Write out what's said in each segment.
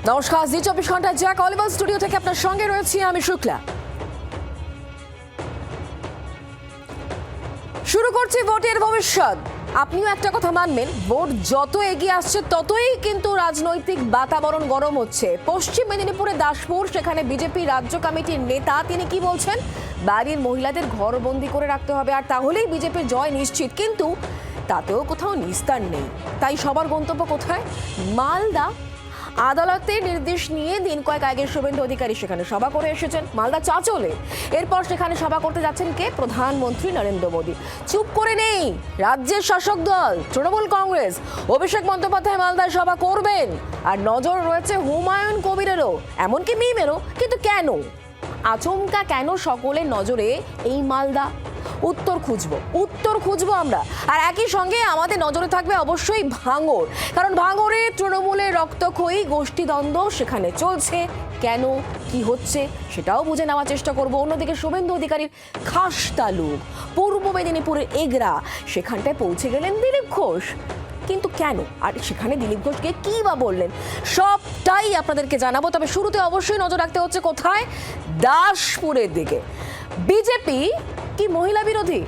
নমস্কার, জি 24 ঘন্টা Jack Oliver studio থেকে আপনার সঙ্গে রয়েছি আমি শুক্লা। শুরু করছি ভোটের ভবিষ্যৎ। আপনিও একটা কথা মানবেন, ভোট যত এগিয়ে আসছে ততই কিন্তু রাজনৈতিক বাতাবরণ গরম হচ্ছে। পশ্চিম মেদিনীপুরে দাসপুর, সেখানে বিজেপি রাজ্য কমিটির নেতা তিনি কি বলছেন? বাড়ির মহিলাদের ঘরবন্দি করে রাখতে হবে, আর তাহলেই বিজেপির জয় নিশ্চিত। কিন্তু তাতেও কোথাও নিস্তার নেই। তাই সবার গন্তব্য কোথায়? মালদা। আদালতের নির্দেশ নিয়ে দিন কয়েক আগে শুভেন্দু অধিকারী সেখানে সভা করে এসেছেন মালদা চাঁচলে। এরপর সেখানে সভা করতে যাচ্ছেন কে? প্রধানমন্ত্রী নরেন্দ্র মোদী। চুপ করে নেই রাজ্যের শাসক দল তৃণমূল কংগ্রেস। অভিষেক বন্দ্যোপাধ্যায় মালদায় সভা করবেন, আর নজর রয়েছে হুমায়ুন কবিরেরও, এমনকি মিমেরও। কিন্তু কেন আচমকা, কেন সকলের নজরে এই মালদা? উত্তর খুঁজবো আমরা। আর একই সঙ্গে আমাদের নজরে থাকবে অবশ্যই ভাঙড়, কারণ ভাঙড়ে তৃণমূলের রক্তক্ষয়ী গোষ্ঠীদ্বন্দ্ব সেখানে চলছে। কেন, কি হচ্ছে সেটাও বুঝে নেওয়ার চেষ্টা করব। অন্যদিকে শুভেন্দু অধিকারীর খাস তালুক পূর্ব মেদিনীপুরের এগরা, সেখানটায় পৌঁছে গেলেন দিলীপ ঘোষ। কিন্তু কেন, আর সেখানে দিলীপ ঘোষকে কি বা বললেন, সবটাই আপনাদেরকে জানাবো। তবে শুরুতে অবশ্যই নজর রাখতে হচ্ছে কোথায়? দাসপুরের দিকে। বিজেপি কি মহিলা বিরোধী?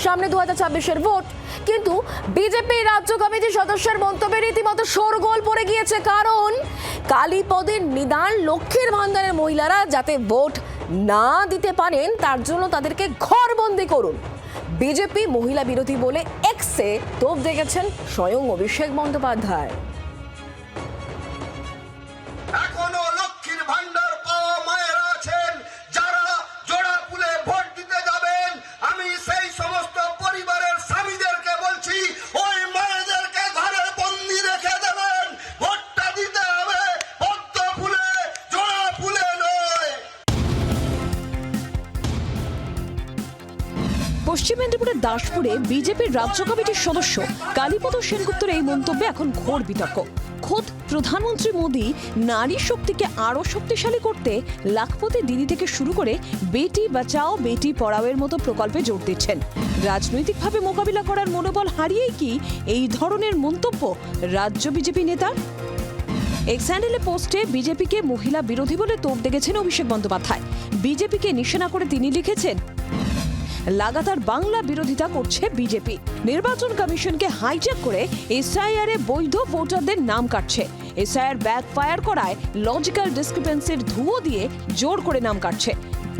সামনে 2026-এর ভোট, কিন্তু বিজেপির রাজ্য কমিটির সদস্যের মন্তব্যে রীতিমতো শোরগোল পড়ে গিয়েছে। কারণ কালীপদের নিদান লক্ষ্মীর ভান্ডারের মহিলারা যাতে ভোট না দিতে পারেন, তার জন্য তাদেরকে ঘরবন্দি করুন। বিজেপি মহিলা বিরোধী বলে এক্সে তোপ দেখেছেন স্বয়ং অভিষেক বন্দ্যোপাধ্যায়। এখনো লক্ষ্মীর ভান্ডার পাওয়া মায়েরা আছেন যারা জোড়া ফুলে ভোট দিতে যাবেন। আমি সেই সমস্ত পরিবারের স্বামীদেরকে বলছি, ওই মায়েদেরকে ঘরে বন্দি রেখে দেবেন। ভোটটা দিতে হবে পদ্ম ফুলে, জোড়া ফুলে নয়। পশ্চিম মেদিনীপুরের দাসপুরে বিজেপির রাজ্য কমিটির সদস্য কালীপদ সেনগুপ্তর এই মন্তব্যে এখন ঘোর বিতর্ক। খোদ প্রধানমন্ত্রী মোদী নারী শক্তিকে আরও শক্তিশালী করতে লাখপতি দিদি থেকে শুরু করে বেটি বাঁচাও বেটি পড়াওয়ের মতো প্রকল্পে জোর দিচ্ছেন। রাজনৈতিকভাবে মোকাবিলা করার মনোবল হারিয়েই কি এই ধরনের মন্তব্য রাজ্য বিজেপি নেতার? এক্স হ্যান্ডেলে পোস্টে বিজেপিকে মহিলা বিরোধী বলে তোপ দেখেছেন অভিষেক বন্দ্যোপাধ্যায়। বিজেপিকে নিশানা করে তিনি লিখেছেন, লাগাতার বাংলা বিরোধিতা করছে বিজেপি, নির্বাচন কমিশনকে হাইজ্যাক করে এসআইআর এ বৈধ ভোটারদের নাম কাটছে, এসআইআর ব্যাকফায়ার করায় লজিক্যাল ডিসক্রিপেন্সির ধুয়ো দিয়ে জোর করে নাম কাটছে,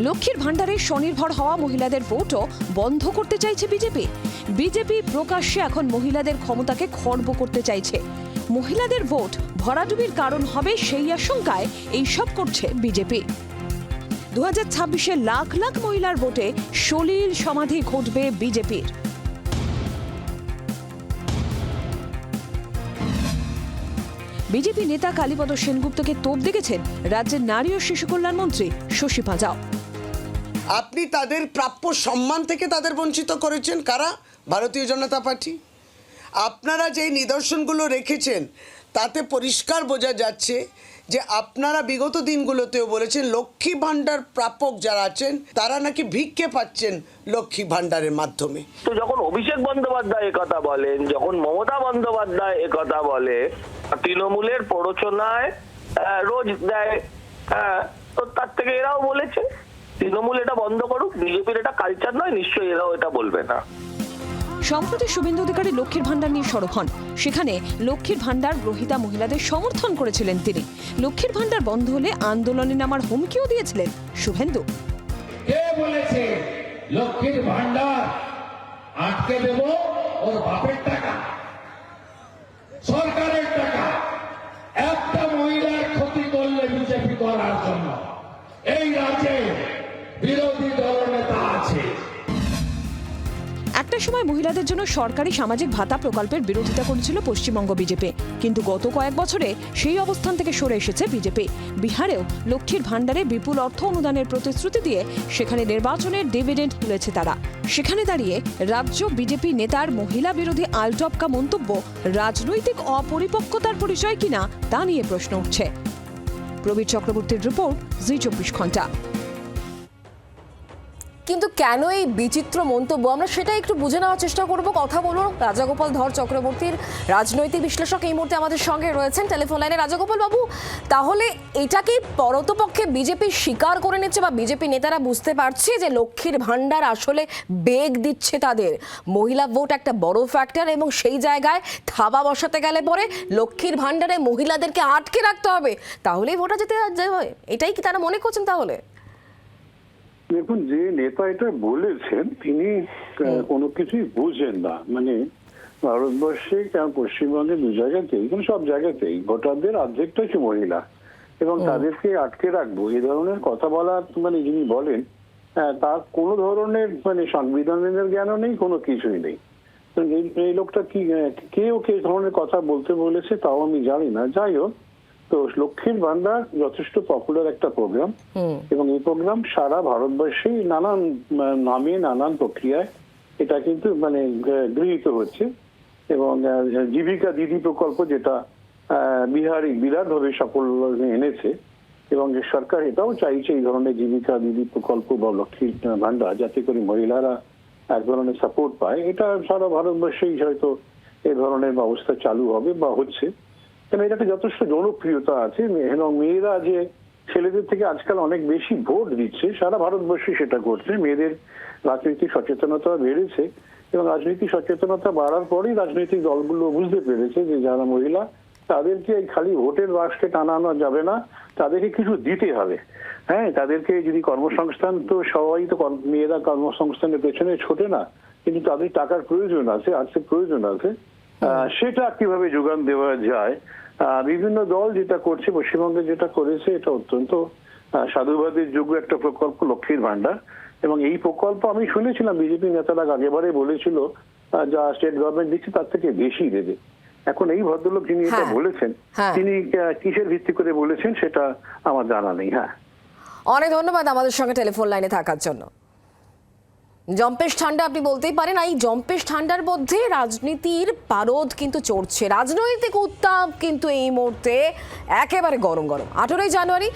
লক্ষ্মীর ভান্ডারে স্বনির্ভর হওয়া মহিলাদের ভোটও বন্ধ করতে চাইছে বিজেপি। বিজেপি প্রকাশ্যে এখন মহিলাদের ক্ষমতাকে খর্ব করতে চাইছে। মহিলাদের ভোট ভরাডুবির কারণ হবে সেই আশঙ্কায় এইসব করছে বিজেপি। 2026-এ লাখ লাখ মহিলার ভোটে সলিল সমাধি ঘটবে বিজেপির। বিজেপি নেতা কালীপদ সেনগুপ্তকে তোপ দেখেছেন রাজ্যের নারী ও শিশু কল্যাণ মন্ত্রী শশী পাঁজাও। আপনি তাদের প্রাপ্য সম্মান থেকে তাদের বঞ্চিত করেছেন। কারা? ভারতীয় জনতা পার্টি। আপনারা যেই নিদর্শনগুলো রেখেছেন তাতে পরিষ্কার বোঝা যাচ্ছে যে আপনারা বিগত দিনগুলোতেও বলেছেন লক্ষ্মী ভাণ্ডার প্রাপক যারা আছেন তারা নাকি ভিক্ষে পাচ্ছেন লক্ষ্মী ভাণ্ডারের মাধ্যমে। তো যখন অভিষেক বন্দ্যোপাধ্যায় কথা বলেন, যখন মমতা বন্দ্যোপাধ্যায় কথা বলে, তৃণমূলের প্ররোচনায় রোজ দেয়, তো তার থেকে এরাও বলেছে তৃণমূল এটা বন্ধ করুক। বিজেপির এটা কালচার নয়, নিশ্চয়ই এরাও এটা বলবে না। সম্প্রতি শুভেন্দু অধিকারী লক্ষ্মীর ভান্ডার নিয়ে সরব হন। সেখানে লক্ষ্মীর ভান্ডার গ্রহীতা মহিলাদের সমর্থন করেছিলেন তিনি। লক্ষ্মীর ভান্ডার বন্ধ হলে আন্দোলনে নামার হুমকিও দিয়েছিলেন শুভেন্দু। কে বলেছে লক্ষ্মীর ভান্ডার আটকে দেব? ওর বাপের টাকা, সরকারের টাকা। একটা মহিলার ক্ষতি করলে বিজেপি করার জন্য এই রাজ্যে বিরোধী দলনেতা আছে। একটা সময় মহিলাদের জন্য সরকারি সামাজিক ভাতা প্রকল্পের বিরোধিতা করেছিল পশ্চিমবঙ্গ বিজেপি, কিন্তু গত কয়েক বছরে সেই অবস্থান থেকে সরে এসেছে বিজেপি। বিহারেও লক্ষ্মীর ভান্ডারে বিপুল অর্থ অনুদানের প্রতিশ্রুতি দিয়ে সেখানে নির্বাচনের ডিভিডেন্ড তুলেছে তারা। সেখানে দাঁড়িয়ে রাজ্য বিজেপি নেতার মহিলা বিরোধী আলটপকা মন্তব্য রাজনৈতিক অপরিপক্কতার পরিচয় কিনা তা নিয়ে প্রশ্ন উঠছে। প্রবীর চক্রবর্তীর রিপোর্ট, জি 24 ঘন্টা। কিন্তু কেন এই বিচিত্র মন্তব্য আমরা সেটা একটু বুঝে নেওয়ার চেষ্টা করব। কথা বলুন রাজাগোপাল ধর চক্রবর্তীর, রাজনৈতিক বিশ্লেষক এই মুহূর্তে আমাদের সঙ্গে রয়েছেন টেলিফোন লাইনে। রাজাগোপাল বাবু, তাহলে এটা কি পরতপক্ষে বিজেপি স্বীকার করে নিচ্ছে বা বিজেপি নেতারা বুঝতে পারছে যে লক্ষ্মীর ভান্ডার আসলে বেগ দিচ্ছে তাদের? মহিলা ভোট একটা বড় ফ্যাক্টর এবং সেই জায়গায় থাবা বসাতে গেলে পরে লক্ষ্মীর ভান্ডারে মহিলাদেরকে আটকে রাখতে হবে, তাহলেই ভোটা যেতে যাবে, এটাই কি তারা মনে করছেন? তাহলে দেখুন, যে নেতা এটা বলেছেন তিনি কোনো কিছুই বুঝেন না। মানে ভারতবর্ষে কারণ পশ্চিমবঙ্গে দু জায়গাতেই, মানে সব জায়গাতেই ভোটারদের অর্ধেকটা হচ্ছে মহিলা, এবং তাদেরকে আটকে রাখবো এই ধরনের কথা বলা, মানে যিনি বলেন তার কোনো ধরনের মানে সংবিধানের জ্ঞানও নেই, কোনো কিছুই নেই। এই লোকটা কি কে ওকে এই ধরনের কথা বলতে বলেছে তাও আমি জানি না। যাই হোক, তো লক্ষ্মীর ভান্ডার যথেষ্ট পপুলার একটা প্রোগ্রাম, এবং এই প্রোগ্রাম সারা ভারতবর্ষেই নানান নামে নানান প্রক্রিয়ায় এটা কিন্তু মানে গৃহীত হচ্ছে। এবং জীবিকা দিদি প্রকল্প যেটা বিরাটভাবে সাফল্য এনেছে, এবং সরকার এটাও চাইছে এই ধরনের জীবিকা দিদি প্রকল্প বা লক্ষ্মীর ভান্ডার যাতে করে মহিলারা এক ধরনের সাপোর্ট পায়। এটা সারা ভারতবর্ষেই হয়তো এই ধরনের ব্যবস্থা চালু হবে বা হচ্ছে, কেন এটা যথেষ্ট জনপ্রিয়তা আছে। এবং মেয়েরা যে ছেলেদের থেকে আজকাল অনেক বেশি ভোট দিচ্ছে, সারা ভারতবর্ষে সেটা করছে। মেয়েদের রাজনৈতিক সচেতনতা বেড়েছে, এবং রাজনৈতিক সচেতনতা বাড়ার পরেই রাজনৈতিক দলগুলো বুঝতে পেরেছে যে যারা মহিলা তাদেরকে খালি ভোটের বাক্সে টানানো যাবে না, তাদেরকে কিছু দিতে হবে। হ্যাঁ, তাদেরকে যদি কর্মসংস্থান, তো সবাই তো মেয়েরা কর্মসংস্থানের পেছনে ছোটে না, কিন্তু তাদের টাকার প্রয়োজন আছে, আর্থিক প্রয়োজন আছে, সেটা কিভাবে যোগান দেওয়া যায়। বিভিন্ন দল যেটা করছে, পশ্চিমবঙ্গে যেটা করেছে, এটা অত্যন্ত সাধুবাদের যোগ্য একটা প্রকল্প লক্ষ্মীর ভান্ডার। এবং এই প্রকল্প আমি শুনেছিলাম বিজেপি নেতারা আগেবারে বলেছিল যা স্টেট গভর্নমেন্ট দিচ্ছে তার থেকে বেশি দেবে। এখন এই ভদ্রলোক যিনি এটা বলেছেন, তিনি কিসের ভিত্তি করে বলেছেন সেটা আমার জানা নেই। হ্যাঁ, অনেক ধন্যবাদ আমাদের সঙ্গে টেলিফোন লাইনে থাকার জন্য। জম্পেশ ঠান্ডা আপনি বলতেই পারেন, এই জম্পেশ ঠান্ডার মধ্যে রাজনীতির পারদ কিন্তু চড়ছে, রাজনৈতিক উত্তাপ কিন্তু এই মুহূর্তে একেবারে গরম গরম। 18 জানুয়ারি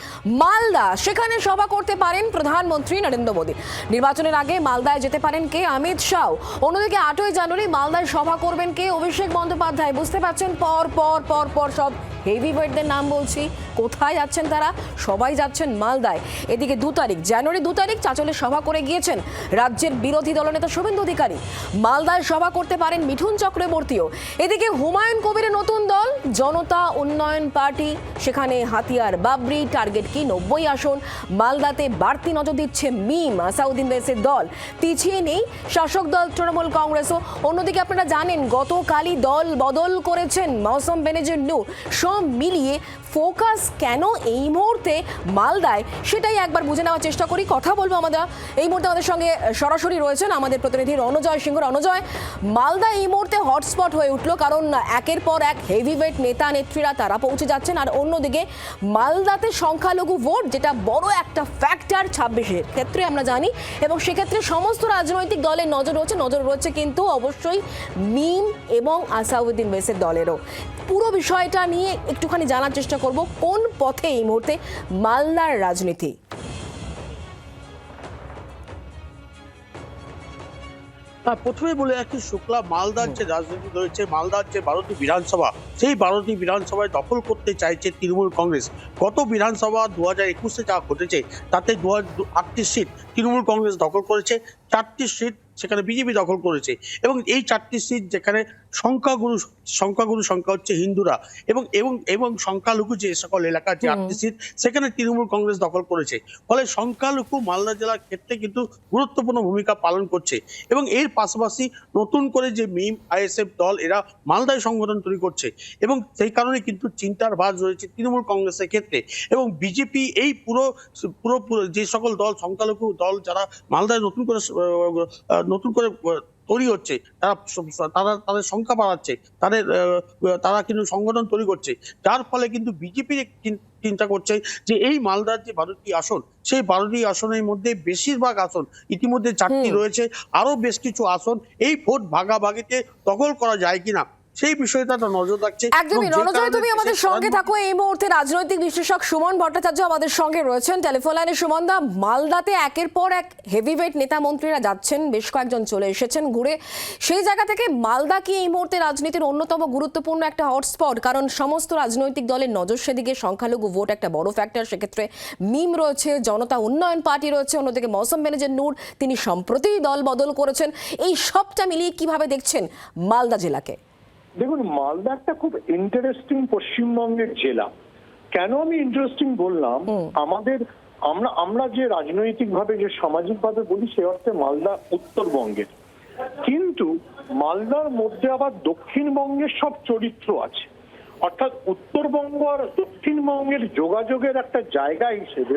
মালদা, সেখানে সভা করতে পারেন প্রধানমন্ত্রী নরেন্দ্র মোদী। নির্বাচনের আগে মালদায় যেতে পারেন কে? অমিত শাহ। অন্যদিকে 8 জানুয়ারি মালদায় সভা করবেন কে? অভিষেক বন্দ্যোপাধ্যায়। বুঝতে পারছেন, পর পর পর পর সব হেভি ওয়েটদের নাম বলছি। কোথায় যাচ্ছেন তারা? সবাই যাচ্ছেন মালদায়। এদিকে 2 তারিখ, জানুয়ারি 2 তারিখ চাঁচলে সভা করে গিয়েছেন রাজ্যের বিরোধী দলনেতা শুভেন্দু অধিকারী। মালদায় সভা করতে পারেন মিঠুন চক্রবর্তীও। এদিকে হুমায়ুন কবিরের নতুন দল জনতা উন্নয়ন পার্টি, সেখানে হাতিয়ার বাবরি, টার্গেট কি 90 আসন। মালদাতে বাড়তি নজর দিচ্ছে মিম, আসাউদ্দিন ওয়েসির দল। পিছিয়ে নেই শাসক দল তৃণমূল কংগ্রেসও। অন্যদিকে আপনারা জানেন গতকালই দল বদল করেছেন মৌসম বেনেজির। সব মিলিয়ে ফোকাস কেন এই মুহূর্তে মালদায়, সেটাই একবার বুঝে নেওয়ার চেষ্টা করি। কথা বলবো আমাদের এই মুহূর্তে আমাদের সঙ্গে সরাসরি রয়েছেন আমাদের প্রতিনিধি রণজয় সিংহ। রণজয়, মালদা এই মুহূর্তে হটস্পট হয়ে উঠলো, কারণ একের পর এক হেভিওয়েট নেতা নেত্রীরা তারা পৌঁছে যাচ্ছেন। আর অন্যদিকে মালদাতে সংখ্যালঘু ভোট, যেটা বড় একটা ফ্যাক্টর 26-এর ক্ষেত্রে আমরা জানি, এবং সেক্ষেত্রে সমস্ত রাজনৈতিক দলের নজর রয়েছে কিন্তু অবশ্যই মিম এবং আসাউদ্দিন ওয়েসির দলেরও। পুরো বিষয়টা নিয়ে একটুখানি জানার চেষ্টা করব, কোন পথে এই মুহূর্তে মালদার রাজনীতি। প্রথমে বলে রাখি শুক্লা, মালদার যে রাজনীতি রয়েছে, মালদার যে 12টি বিধানসভা, সেই 12টি বিধানসভায় দখল করতে চাইছে তৃণমূল কংগ্রেস। গত বিধানসভা 2021-এ যা ঘটেছে তাতে 8টি সিট তৃণমূল কংগ্রেস দখল করেছে, 4টি সিট সেখানে বিজেপি দখল করেছে। এবং এই 4টি সিট যেখানে সংখ্যাগুরু সংখ্যা হচ্ছে হিন্দুরা, এবং সংখ্যালঘু যে সকল এলাকার যে 8টি সিট সেখানে তৃণমূল কংগ্রেস দখল করেছে। ফলে সংখ্যালঘু মালদা জেলার ক্ষেত্রে কিন্তু গুরুত্বপূর্ণ ভূমিকা পালন করছে। এবং এর পাশাপাশি নতুন করে যে মিম আইএসএফ দল, এরা মালদায় সংগঠন তৈরি করছে, এবং সেই কারণে কিন্তু চিন্তার ভাঁজ রয়েছে তৃণমূল কংগ্রেসের ক্ষেত্রে। এবং বিজেপি এই পুরো যে সকল দল, সংখ্যালঘু দল যারা মালদায় নতুন করে তৈরি হচ্ছে, তারা তাদের সংখ্যা বাড়াচ্ছে, তারা কিন্তু সংগঠন তৈরি করছে, যার ফলে কিন্তু বিজেপি চিন্তা করছে যে এই মালদার যে 12টি আসন, সেই 12টি আসনের মধ্যে বেশিরভাগ আসন ইতিমধ্যে 4টি রয়েছে, আরো বেশ কিছু আসন এই ভোট ভাগাভাগিতে দখল করা যায় কিনা, সেই বিষয়টা নজর রাখছে। একদমই। এবং যে রণজয়, কারণে তুমি আমাদের দেশের সঙ্গে থাকো। এই মুহূর্তে রাজনৈতিক বিশ্লেষক সুমন ভট্টাচার্য আমাদের সঙ্গে রয়েছেন টেলিফোন লাইনে। সুমনদা, মালদাতে একের পর এক হেভিওয়েট নেতা মন্ত্রীরা যাচ্ছেন, বেশ কয়েকজন চলে এসেছেন ঘুরে। সেই জায়গা থেকে মালদা কি এই মুহূর্তে রাজনীতির অন্যতম গুরুত্বপূর্ণ একটা হটস্পট? কারণ সমস্ত রাজনৈতিক দলের নজর সেদিকে, সংখ্যালঘু ভোট একটা বড় ফ্যাক্টর। সেক্ষেত্রে মিম রয়েছে, জনতা উন্নয়ন পার্টি রয়েছে, অন্যদিকে মৌসম বেনজির নূর, তিনি সম্প্রতি দল বদল করেছেন। এই সবটা মিলিয়ে কিভাবে দেখছেন মালদা জেলাকে? দেখুন, মালদা একটা খুব ইন্টারেস্টিং পশ্চিমবঙ্গের জেলা। কেন আমি ইন্টারেস্টিং বললাম, আমরা যে রাজনৈতিক ভাবে যে সামাজিক ভাবে বলি, সে অর্থে মালদা উত্তরবঙ্গের, কিন্তু মালদার মধ্যে আবার দক্ষিণবঙ্গের সব চরিত্র আছে। অর্থাৎ উত্তরবঙ্গ আর দক্ষিণবঙ্গের যোগাযোগের একটা জায়গা হিসেবে,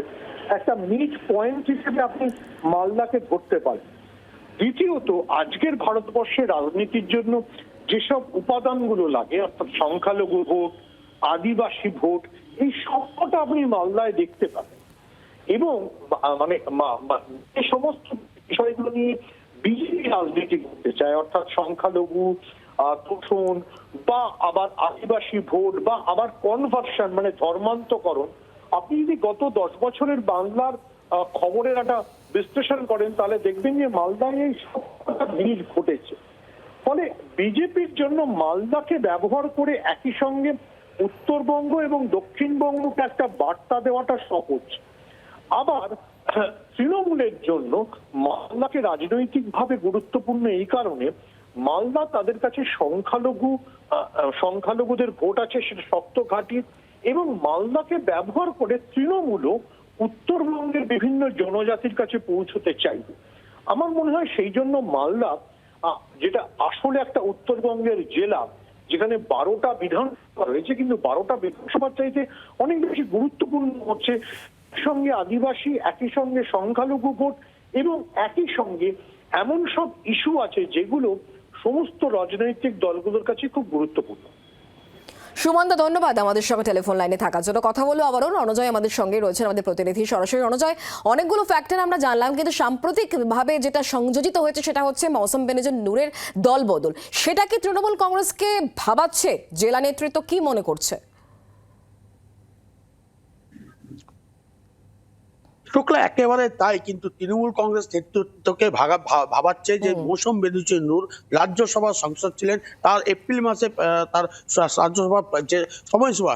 একটা মিড পয়েন্ট হিসেবে আপনি মালদাকে ধরতে পারেন। দ্বিতীয়ত, আজকের ভারতবর্ষের রাজনীতির জন্য যেসব উপাদানগুলো লাগে, অর্থাৎ সংখ্যালঘু ভোট, আদিবাসী ভোট, এই সবকটা আপনি মালদায় দেখতে পাবেন। এবং মানে এই সমস্ত বিষয়গুলো নিয়ে বিজেপি রাজনীতি করতে চায়, অর্থাৎ সংখ্যালঘু তোষণ বা আবার আদিবাসী ভোট বা আবার কনভার্সন, মানে ধর্মান্তকরণ। আপনি যদি গত 10 বছরের বাংলার খবরের একটা বিশ্লেষণ করেন, তাহলে দেখবেন যে মালদায় এই সবকটা জিনিস ঘটেছে। ফলে বিজেপির জন্য মালদাকে ব্যবহার করে একই সঙ্গে উত্তরবঙ্গ এবং দক্ষিণবঙ্গকে একটা বার্তা দেওয়াটা সহজ। আবার তৃণমূলের জন্য মালদাকে রাজনৈতিকভাবে গুরুত্বপূর্ণ এই কারণে, মালদা তাদের কাছে সংখ্যালঘুদের ভোট আছে, সেটা শক্ত ঘাঁটি, এবং মালদাকে ব্যবহার করে তৃণমূলও উত্তরবঙ্গের বিভিন্ন জনজাতির কাছে পৌঁছতে চাইবে। আমার মনে হয় সেই জন্য মালদা, যেটা আসলে একটা উত্তরবঙ্গের জেলা, যেখানে 12টা বিধানসভা রয়েছে, কিন্তু 12টা বিধানসভার চাইতে অনেক বেশি গুরুত্বপূর্ণ হচ্ছে সঙ্গে আদিবাসী, একই সঙ্গে সংখ্যালঘু ভোট, এবং একই সঙ্গে এমন সব ইস্যু আছে যেগুলো সমস্ত রাজনৈতিক দলগুলোর কাছে খুব গুরুত্বপূর্ণ। সুমনদা, ধন্যবাদ আমাদের সঙ্গে টেলিফোন লাইনে থাকার জন্য। কথা বলবো আবারও। রণজয় আমাদের সঙ্গে রয়েছেন, আমাদের প্রতিনিধি সরাসরি। রণজয়, অনেকগুলো ফ্যাক্টর আমরা জানলাম, কিন্তু সাম্প্রতিকভাবে যেটা সংযোজিত হয়েছে সেটা হচ্ছে মৌসম বেনজির নূরের দল বদল। সেটা কি তৃণমূল কংগ্রেসকে ভাবাচ্ছে? জেলা নেতৃত্ব কি মনে করছে? শুক্লা, একেবারে তাই। কিন্তু তৃণমূল কংগ্রেস নেতৃত্বকে ভাবাচ্ছে যে মৌসম বেনজির নূর রাজ্যসভার সাংসদ ছিলেন, তার এপ্রিল মাসে তার রাজ্যসভার যে সময়সভা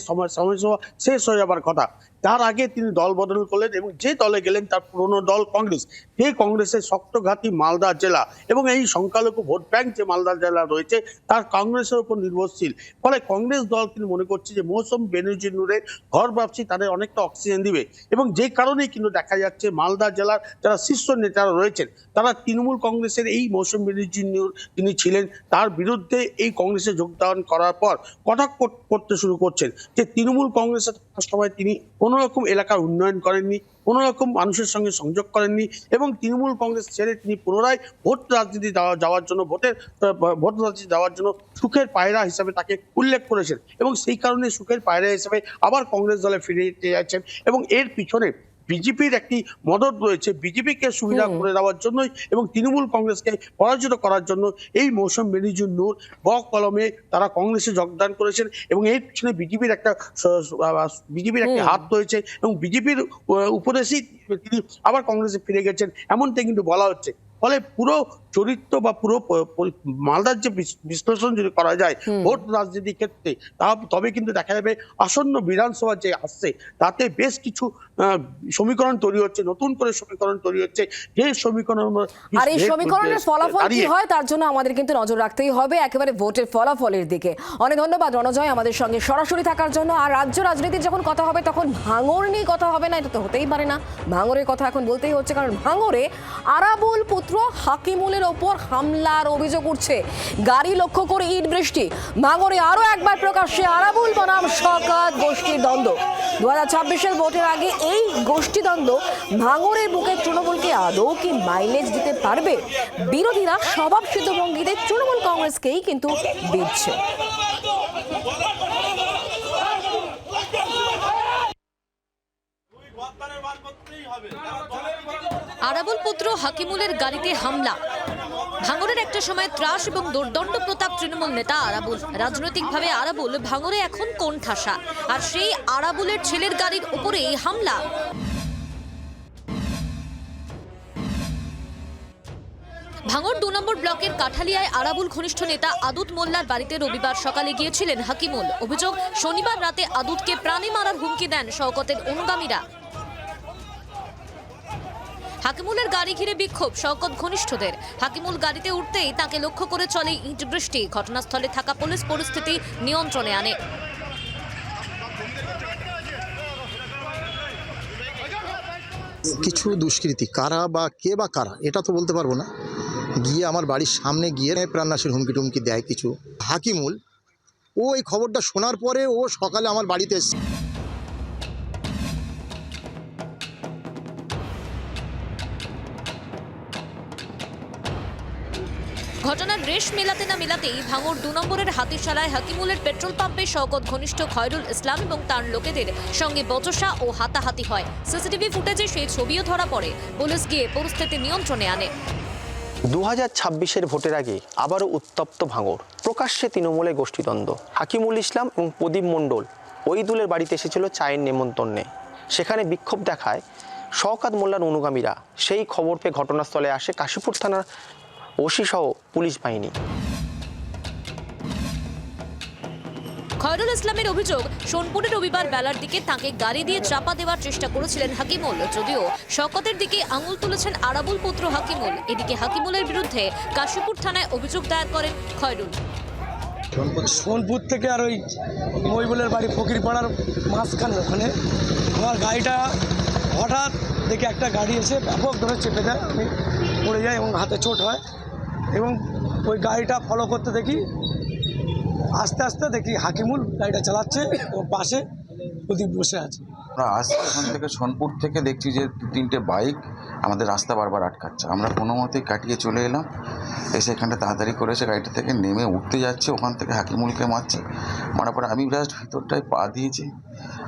সময়সভা শেষ হয়ে যাবার কথা, তার আগে তিনি দল বদল করলেন এবং যে দলে গেলেন তার পুরনো দল কংগ্রেস। সেই কংগ্রেসের শক্তঘাতী মালদা জেলা এবং এই সংখ্যালঘু ভোট ব্যাংক যে মালদা জেলা রয়েছে, তার কংগ্রেসের উপর নির্ভরশীল। ফলে কংগ্রেস দল কিন্তু মনে করছে যে মৌসম বেনজির নূরের ঘর ভাবছি তাদের অনেকটা অক্সিজেন দিবে, এবং যে কারণেই কিন্তু দেখা যাচ্ছে মালদা জেলার যারা শীর্ষ নেতারা রয়েছেন, তারা তৃণমূল কংগ্রেসের এই মৌসম বেনজির নূর তিনি ছিলেন, তার বিরুদ্ধে এই কংগ্রেসে যোগদান করার পর কটাক্ষ করতে শুরু করছেন যে তৃণমূল কংগ্রেসের সময় তিনি কোনো রকম এলাকার উন্নয়ন করেননি, কোনো রকম মানুষের সঙ্গে সংযোগ করেননি, এবং তৃণমূল কংগ্রেস ছেড়ে তিনি পুনরায় ভোট রাজনীতি যাওয়ার জন্য ভোট রাজনীতি দেওয়ার জন্য সুখের পায়রা হিসাবে তাকে উল্লেখ করেছেন, এবং সেই কারণে সুখের পায়রা হিসাবে আবার কংগ্রেস দলে ফিরে যেতে যাচ্ছেন। এবং এর পিছনে বিজেপির একটি মদত রয়েছে, বিজেপিকে সুবিধা করে দেওয়ার জন্যই এবং তৃণমূল কংগ্রেসকে পরাজিত করার জন্য এই মৌসম বেনজির নূর কলমে তারা কংগ্রেসে যোগদান করেছেন, এবং এর পিছনে বিজেপির একটা হাত রয়েছে, এবং বিজেপির উপদেশেই তিনি আবার কংগ্রেসে ফিরে গেছেন, এমনটাই কিন্তু বলা হচ্ছে। ফলে পুরো চরিত্র বা পুরো মালদার যে বিশ্লেষণ যদি করা যায় ভোট রাজনীতির ক্ষেত্রে, তবে কিন্তু দেখা যাবে আসন্ন বিধানসভা যে আসছে তাতে বেশ কিছু সমীকরণ তৈরি হচ্ছে, নতুন করে সমীকরণ তৈরি হচ্ছে, যে সমীকরণ আর এই সমীকরণের ফলাফল কি হয় তার জন্য আমাদের কিন্তু নজর রাখতেই হবে একেবারে ভোটের ফলাফলের দিকে। অনেক ধন্যবাদ রণজয় আমাদের সঙ্গে সরাসরি থাকার জন্য। আর রাজ্য রাজনীতির যখন কথা হবে তখন ভাঙড় নিয়ে কথা হবে না, এটা তো হতেই পারে না। ভাঙড়ের কথা এখন বলতেই হচ্ছে, কারণ ভাঙড়ে আরাবুল পুত্র হাকিমুলের ওপর হামলার অভিযোগ উঠছে। গাড়ি লক্ষ্য করে ইট বৃষ্টি। ভাঙড়ে আরো একবার প্রকাশ্যে আরাবুল বনাম শওকত গোষ্ঠীর দ্বন্দ্ব। 2026-এর ভোটের আগে এই গোষ্ঠীদ্বন্দ্ব ভাঙড়ের বুকে তৃণমূলকে আদৌ কি মাইলেজ দিতে পারবে? বিরোধীরা স্বভাবসিদ্ধ ভঙ্গিতে তৃণমূল কংগ্রেসকেই কিন্তু দিচ্ছে। আরাবুল পুত্র হাকিমুলের গাড়িতে হামলা। ভাঙড়ের একটা সময় ত্রাস এবং দুর্দণ্ড প্রতাপ তৃণমূল নেতা আরাবুল। রাজনৈতিকভাবে আরাবুল ভাঙড়ে এখন কোণঠাসা, আর সেই আরাবুলের ছেলের গাড়ির উপরেই হামলা। ভাঙড় 2 নম্বর ব্লকের কাঠালিয়ায় আরাবুল ঘনিষ্ঠ নেতা আদুত মোল্লার বাড়িতে রবিবার সকালে গিয়েছিলেন হাকিমুল। অভিযোগ, শনিবার রাতে আদুতকে প্রাণে মারার হুমকি দেন শওকতের অনুগামীরা। হাকিমুলের গাড়ি ঘিরে বিক্ষোভ শওকত ঘনিষ্ঠদের। হাকিমুল গাড়িতে উঠতেই তাকে লক্ষ্য করে চলে ইট বৃষ্টি। ঘটনাস্থলে থাকা পুলিশ পরিস্থিতি নিয়ন্ত্রণে আনে। কিছু দুষ্কৃতী কারা বা কে বা কারা এটা তো বলতে পারবো না, গিয়ে আমার বাড়ির সামনে গিয়ে প্রাণনাশের হুমকি টুমকি দেয় কিছু। হাকিমুল ও এই খবরটা শোনার পরে ও সকালে আমার বাড়িতে এসে ঘটনার রেশ মেলাতে না মেলাতেই ভাঙড় 2 নম্বরের হাতিশালায় হাকিমুলের পেট্রোল পাম্পে শওকত ঘনিষ্ঠ খয়রুল ইসলাম এবং তার লোকেদের সঙ্গে বচসা ও হাতাহাতি হয়। সিসিটিভি ফুটেজে সেই ছবিও ধরা পড়ে। পুলিশ গিয়ে পরিস্থিতি নিয়ন্ত্রণে আনে। 2026-এর ভোটের আগে আবারও উত্তপ্ত ভাঙড়। প্রকাশ্যে তৃণমূলে গোষ্ঠীদ্বন্দ্ব। হাকিমুল ইসলাম এবং প্রদীপ মণ্ডল ওই দুলের বাড়িতে এসেছিল চায়ের নেমন্তন্নে। সেখানে বিক্ষোভ দেখায় শওকত মোল্লার অনুগামীরা। সেই খবর পেয়ে ঘটনাস্থলে আসে কাশীপুর থানার ওসি সহ পুলিশ বাহিনী। খয়রুল ইসলামের অভিযোগ, সোনপুরে রবিবার বেলার দিকে তাকে গাড়ি দিয়ে চাপা দেওয়ার চেষ্টা করেছিলেন হাকিমুল। যদিও শওকতের দিকে আঙুল তুলেছেন আরাবুল পুত্র হাকিমুল। এদিকে হাকিমুলের বিরুদ্ধে কাশীপুর থানায় অভিযোগ দায়ের করেন খয়রুল। সোনপুর থেকে আর ওই মহিবুলের বাড়ি ফকিরপাড়ার মাঝখানে ওখানে আমার গাড়িটা হঠাৎ দেখে একটা গাড়ি এসে ব্যাপক ধরে চেপে দেয়, আমি পড়ে যাই এবং হাতে চোট হয়। এবং ওই গাড়িটা ফলো করতে দেখি আস্তে আস্তে দেখি হাকিমুল গাড়িটা চালাচ্ছে এবং পাশে প্রদীপ বসে আছে। আমরা আসছি ওখান থেকে সোনপুর থেকে দেখছি যে 2-3টে বাইক আমাদের রাস্তা বারবার আটকাচ্ছে। আমরা কোনো মতেই কাটিয়ে চলে এলাম, এসে এখানটা তাড়াতাড়ি করেছে গাড়িটা থেকে নেমে উঠতে যাচ্ছে, ওখান থেকে হাকিমুলকে মারছে। মারার পরে আমি জাস্ট ভিতরটায় পা দিয়েছি,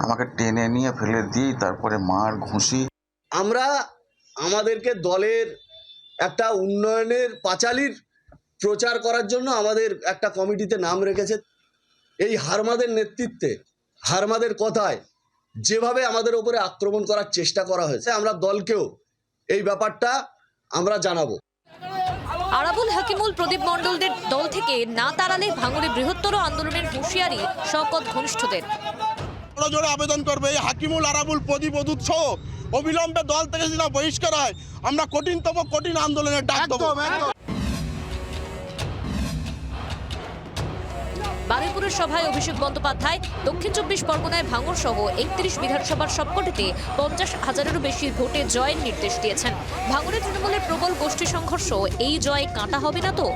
আমাকে টেনে নিয়ে ফেলে দিই, তারপরে মার ঘুষি। আমরা আমাদেরকে দলের একটা উন্নয়নের পাঁচালির প্রচার করার জন্য আমাদের একটা কমিটিতে নাম রেখেছে। এই হারমাদের নেতৃত্বে, হারমাদের কথায় যেভাবে আমাদের উপরে আক্রমণ করার চেষ্টা করা হয়েছে, আমরা দলকেও এই ব্যাপারটা আমরা জানাবো। আরাবুল, হাকিমুল, প্রদীপ মণ্ডলদের দল থেকে না তাড়ালে ভাঙড়ে বৃহত্তর আন্দোলনের হুঁশিয়ারি শওকত ঘনিষ্ঠদের। জোরে আবেদন করবে এই হাকিমুল, আরাবুল, প্রদীপ অদূত সহ অবিলম্বে দল থেকে যদি বহিষ্কার হয় আমরা কঠিনতম কঠিন আন্দোলনের ডাক দেব। বারুইপুরের সভায় অভিষেক বন্দ্যোপাধ্যায় দক্ষিণ 24 পরগনায় ভাঙড় সহ 31 বিধানসভার সবকটিতে 50,000-এরও বেশি ভোটে জয়ের নির্দেশ দিয়েছেন। ভাঙড়ে তৃণমূলের প্রবল গোষ্ঠী সংঘর্ষ, এই জয় কাঁটা হবে না তো?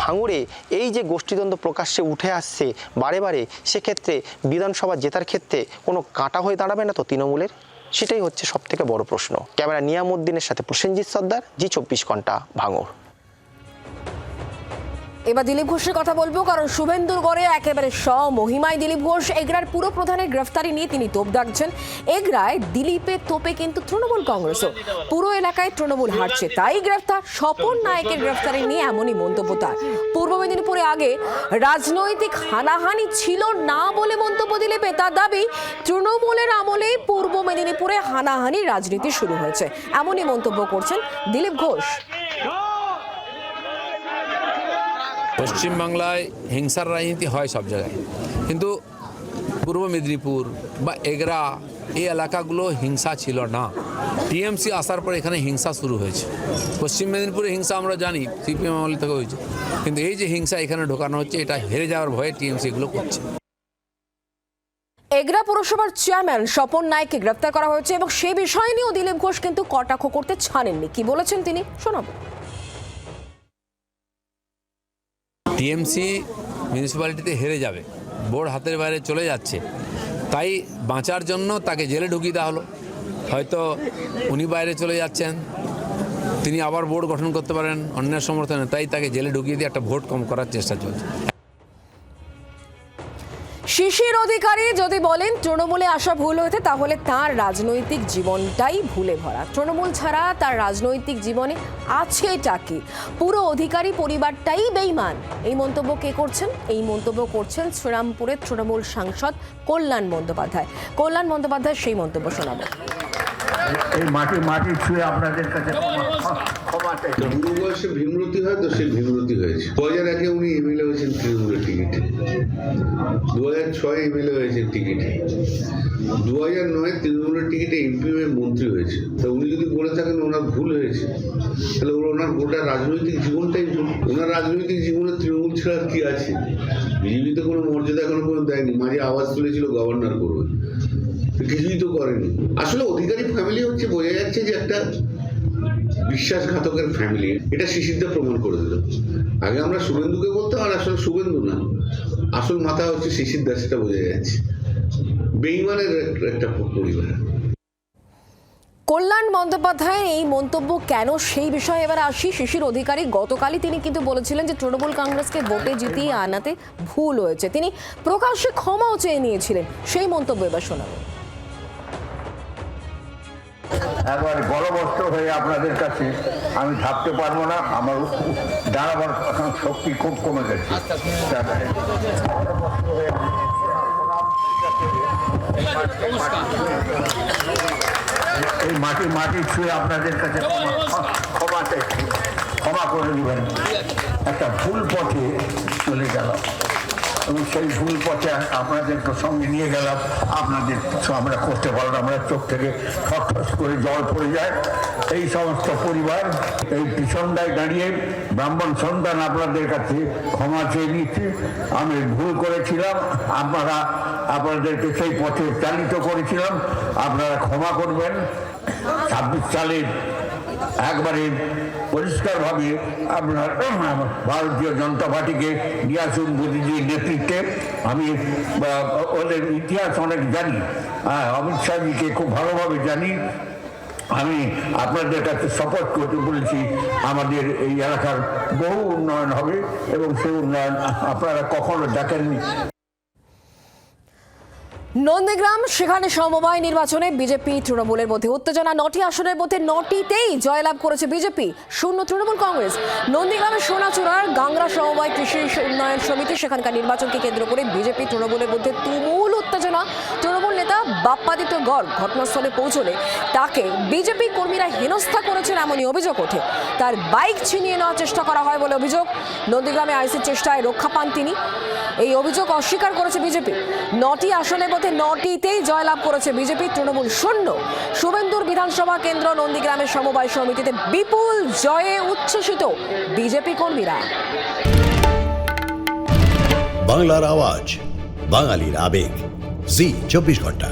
ভাঙড়ে এই যে গোষ্ঠীদ্বন্দ্ব প্রকাশ্যে উঠে আসছে বারে বারে, সেক্ষেত্রে বিধানসভা জেতার ক্ষেত্রে কোনো কাঁটা হয়ে দাঁড়াবে না তো তৃণমূলের? সেটাই হচ্ছে সবথেকে বড় প্রশ্ন। ক্যামেরা নিয়ামুদ্দিনের সাথে প্রসেনজিৎ সর্দার, জি 24 ঘন্টা, ভাঙড়। এবার দিলীপ ঘোষের কথা বলবো, কারণ শুভেন্দুর গড়ে একেবারে স্বমহিমায় দিলীপ ঘোষ। এগরার পুরো প্রধানের গ্রেফতারি নিয়ে তিনি তোপ দাগছেন। এগরায় দিলীপের তোপে কিন্তু তৃণমূল কংগ্রেসও। পুরো এলাকায় তৃণমূল হারছে, তাই গ্রেফতার। স্বপন নায়েকের গ্রেফতারি নিয়ে এমনই মন্তব্য তার। পূর্ব মেদিনীপুরে আগে রাজনৈতিক হানাহানি ছিল না বলে মন্তব্য দিলীপের। তার দাবি, তৃণমূলের আমলেই পূর্ব মেদিনীপুরে হানাহানি রাজনীতি শুরু হয়েছে। এমনই মন্তব্য করছেন দিলীপ ঘোষ। পশ্চিমবাংলায় হিংসার রাজনীতি হয় সব জায়গায়, কিন্তু পূর্ব মেদিনীপুর বা এগরা এই এলাকাগুলো হিংসা ছিল না। টিএমসি আসার পর এখানে হিংসা শুরু হয়েছে। পশ্চিম মেদিনীপুরে হিংসা আমরা জানি সিপিএম আমল থেকে হয়েছে, কিন্তু এই যে হিংসা এখানে ঢোকানো হচ্ছে, এটা হেরে যাওয়ার ভয়ে টিএমসি এগুলো করছে। এগরা পুরসভার চেয়ারম্যান স্বপন নায়েককে গ্রেফতার করা হয়েছে এবং সে বিষয় নিয়েও দিলীপ ঘোষ কিন্তু কটাক্ষ করতে ছাড়েননি। কি বলেছেন তিনি, শোনাবো। টিএমসি মিউনিসিপ্যালিটিতে হেরে যাবে, বোর্ড হাতের বাইরে চলে যাচ্ছে, তাই বাঁচার জন্য তাকে জেলে ঢুকিয়ে দেওয়া হলো। হয়তো উনি বাইরে চলে যাচ্ছেন, তিনি আবার বোর্ড গঠন করতে পারেন অন্যের সমর্থনে, তাই তাকে জেলে ঢুকিয়ে দিয়ে একটা ভোট কম করার চেষ্টা চলছে। শিশির অধিকারী যদি বলেন তৃণমূলে আসা ভুল হয়েছে, তাহলে তার রাজনৈতিক জীবনটাই ভুলে ভরা। তৃণমূল ছাড়া তার রাজনৈতিক জীবনে আছেটা কি? পুরো অধিকারী পরিবারটাই বেইমান। এই মন্তব্য কে করছেন? এই মন্তব্য করছেন শ্রীরামপুরের তৃণমূল সাংসদ কল্যাণ বন্দ্যোপাধ্যায়। কল্যাণ বন্দ্যোপাধ্যায় সেই মন্তব্য শোনাবো। এই মাটি ছুঁয়ে আপনাদের কাছে বুড়ো বয়সে ভীমরতি হয় তো সেই ভীমরতি হয়েছে। 2001-এ উনি এমএলএ হয়েছেন তৃণমূলের টিকিটে, 2006 এমএলএ হয়েছেন টিকিটে, 2009 তৃণমূলের টিকিটে এমপি হয়ে মন্ত্রী হয়েছে। তা উনি যদি বলে থাকেন ওনার ভুল হয়েছে, তাহলে ওনার গোটা রাজনৈতিক জীবনটাই ভুল। ওনার রাজনৈতিক জীবনে তৃণমূল ছাড়া কি আছে? বিজেপি তো কোনো মর্যাদা এখনো পর্যন্ত দেয়নি। মাঝে আওয়াজ তুলেছিল গভর্নর করবে, কিছুই তো করেনি। আসলে অধিকারী ফ্যামিলি হচ্ছে, বোঝা যাচ্ছে যে একটা বিশ্বাসঘাতকের ফ্যামিলি। এটা শিশিরদা প্রমাণ করে দিল। আগে আমরা শুভেন্দুকে বলতাম, আর আসলে শুভেন্দু না, আসল মাথা হচ্ছে শিশিরদা, সেটা বোঝা যাচ্ছে। বেইমানের একটা পরিবার। কল্যাণ বন্দ্যোপাধ্যায়ের এই মন্তব্য কেন, সেই বিষয়ে এবার আসি। শিশির অধিকারী গতকালই তিনি কিন্তু বলেছিলেন যে তৃণমূল কংগ্রেসকে ভোটে জিতিয়ে আনাতে ভুল হয়েছে। তিনি প্রকাশ্যে ক্ষমাও চেয়ে নিয়েছিলেন। সেই মন্তব্য এবার শোনাবো। একবার গলবস্ত্র হয়ে আপনাদের কাছে আমি থাকতে পারবো না। আমার দাঁড়াবার এখন শক্তি খুব কমে গেছে। এই মাটি ছুঁয়ে আপনাদের কাছে ক্ষমা করে দিবেন। একটা ভুল পথে চলে গেলাম এবং সেই ভুল পথে আপনাদের সঙ্গে নিয়ে গেলাম। আপনাদের কিছু আমরা করতে পারলাম, আমরা চোখ থেকে ঠস করে জল পড়ে যায়। এই সমস্ত পরিবার এই পিছনটায় দাঁড়িয়ে ব্রাহ্মণ সন্তান আপনাদের কাছে ক্ষমা চেয়ে নিচ্ছি। আমি ভুল করেছিলাম, আপনাদেরকে সেই পথে চালিত করেছিলাম, আপনারা ক্ষমা করবেন। 26 সালের একবারে পরিষ্কারভাবে আপনার ভারতীয় জনতা পার্টিকে নিয়ে আসুন মোদীজির নেতৃত্বে। আমি ওদের ইতিহাস অনেক জানি, অমিত শাহজিকে খুব ভালোভাবে জানি। আমি আপনাদের কাছে শপথ করতে বলেছি, আমাদের এই এলাকার বহু উন্নয়ন হবে এবং সেই উন্নয়ন আপনারা কখনো দেখেননি। নন্দীগ্রাম, সেখানে সমবায় নির্বাচনে বিজেপি তৃণমূলের মধ্যে উত্তেজনা। 9টি আসনের মধ্যে 9টিতেই জয়লাভ করেছে বিজেপি, শূন্য তৃণমূল কংগ্রেস। নন্দীগ্রামের সোনাচূড়ার গাংরা সমবায় কৃষি উন্নয়ন সমিতি, সেখানকার নির্বাচনকে কেন্দ্র করে বিজেপি তৃণমূলের মধ্যে তুমুল উত্তেজনা। তৃণমূল নেতা বাপ্পাদিত্য গড় ঘটনাস্থলে পৌঁছলে তাকে বিজেপি কর্মীরা হেনস্থা করেছেন এমনই অভিযোগ ওঠে। তার বাইক ছিনিয়ে নেওয়ার চেষ্টা করা হয় বলে অভিযোগ। নন্দীগ্রামে আইসির চেষ্টায় রক্ষা পান তিনি। এই অভিযোগ অস্বীকার করেছে বিজেপি। 9টি আসনের মধ্যে 9টিতেই জয়লাভ করেছে বিজেপি, তৃণমূল শূন্য। শুভেন্দুর বিধানসভা কেন্দ্র নন্দীগ্রামের সমবায় সমিতিতে বিপুল জয়ে উচ্ছ্বসিত বিজেপি কর্মীরা। বাংলার আওয়াজ, বাঙালির আবেগ, জি 24 ঘন্টা।